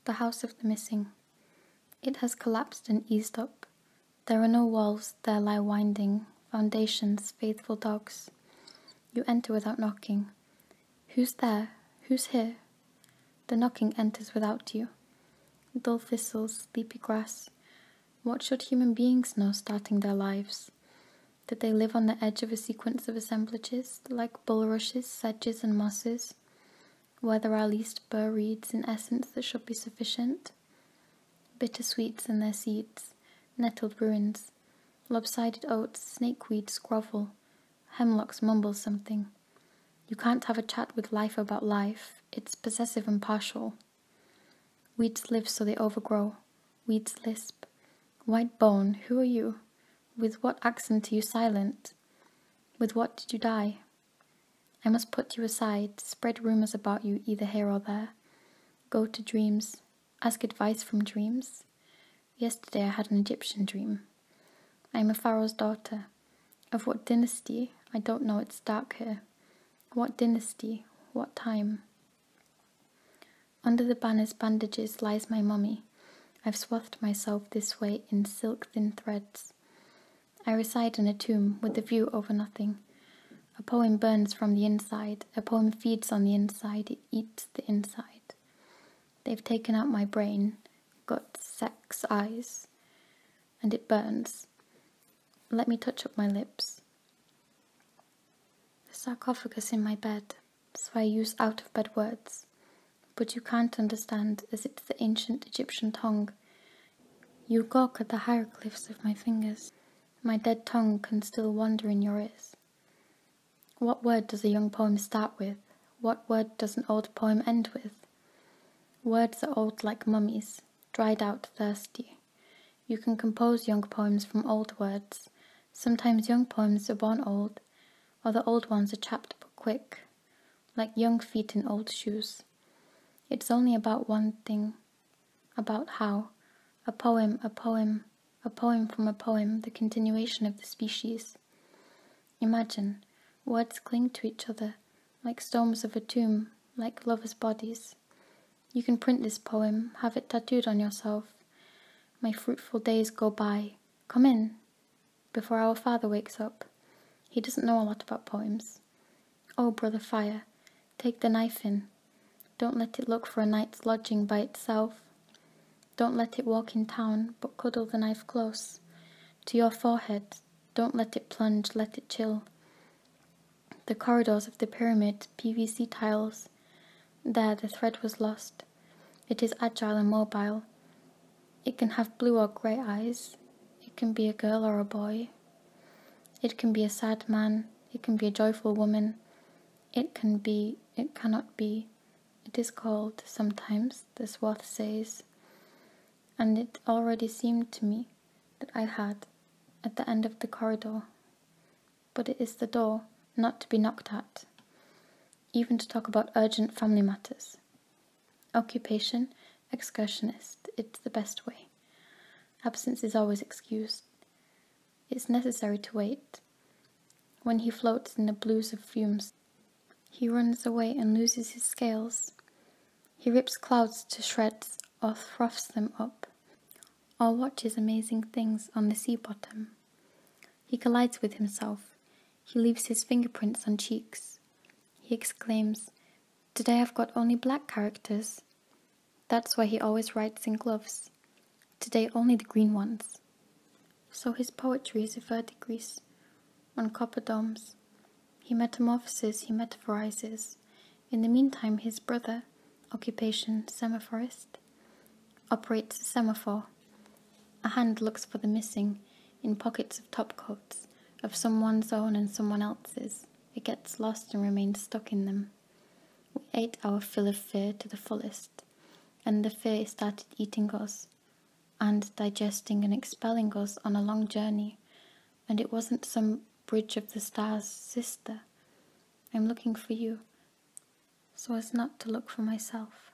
The house of the missing. It has collapsed and eased up. There are no walls, there lie winding foundations, faithful dogs. You enter without knocking. Who's there? Who's here? The knocking enters without you. Dull thistles, sleepy grass. What should human beings know starting their lives? Did they live on the edge of a sequence of assemblages, like bulrushes, sedges, and mosses, where there are least burr reeds in essence that should be sufficient? Bitter sweets in their seeds, nettled ruins, lopsided oats, snakeweeds grovel, hemlocks mumble something. You can't have a chat with life about life, it's possessive and partial. Weeds live so they overgrow, weeds lisp. White bone, who are you? With what accent are you silent? With what did you die? I must put you aside, spread rumours about you either here or there. Go to dreams, ask advice from dreams. Yesterday I had an Egyptian dream. I am a pharaoh's daughter. Of what dynasty? I don't know, it's dark here. What dynasty? What time? Under the banner's bandages lies my mummy. I've swathed myself this way in silk-thin threads. I reside in a tomb with a view over nothing. A poem burns from the inside. A poem feeds on the inside. It eats the inside. They've taken out my brain, gut, sex, eyes, and it burns. Let me touch up my lips. The sarcophagus in my bed, so I use out-of-bed words. But you can't understand, as it's the ancient Egyptian tongue. You gawk at the hieroglyphs of my fingers. My dead tongue can still wander in your ears. What word does a young poem start with? What word does an old poem end with? Words are old like mummies, dried out, thirsty. You can compose young poems from old words. Sometimes young poems are born old, or the old ones are chapped but quick, like young feet in old shoes. It's only about one thing, about how. A poem from a poem, the continuation of the species. Imagine, words cling to each other, like stones of a tomb, like lovers' bodies. You can print this poem, have it tattooed on yourself. My fruitful days go by. Come in, before our father wakes up. He doesn't know a lot about poems. Oh, brother fire, take the knife in. Don't let it look for a night's lodging by itself. Don't let it walk in town, but cuddle the knife close to your forehead. Don't let it plunge, let it chill. The corridors of the pyramid, PVC tiles. There the thread was lost. It is agile and mobile. It can have blue or grey eyes. It can be a girl or a boy. It can be a sad man. It can be a joyful woman. It can be, it cannot be. It is called, sometimes, the swath says. And it already seemed to me that I had, at the end of the corridor. But it is the door, not to be knocked at, even to talk about urgent family matters. Occupation, excursionist, it's the best way. Absence is always excused. It's necessary to wait. When he floats in the blues of fumes, he runs away and loses his scales. He rips clouds to shreds or froths them up, or watches amazing things on the sea bottom. He collides with himself. He leaves his fingerprints on cheeks. He exclaims, "Today I've got only black characters." That's why he always writes in gloves. Today only the green ones. So his poetry is a verdigris on copper domes. He metamorphoses, he metaphorizes. In the meantime, his brother, occupation semaphorist, operates a semaphore. A hand looks for the missing in pockets of topcoats, of someone's own and someone else's. It gets lost and remains stuck in them. We ate our fill of fear to the fullest, and the fear started eating us, and digesting and expelling us on a long journey, and it wasn't some bridge of the stars, sister. I'm looking for you, so as not to look for myself.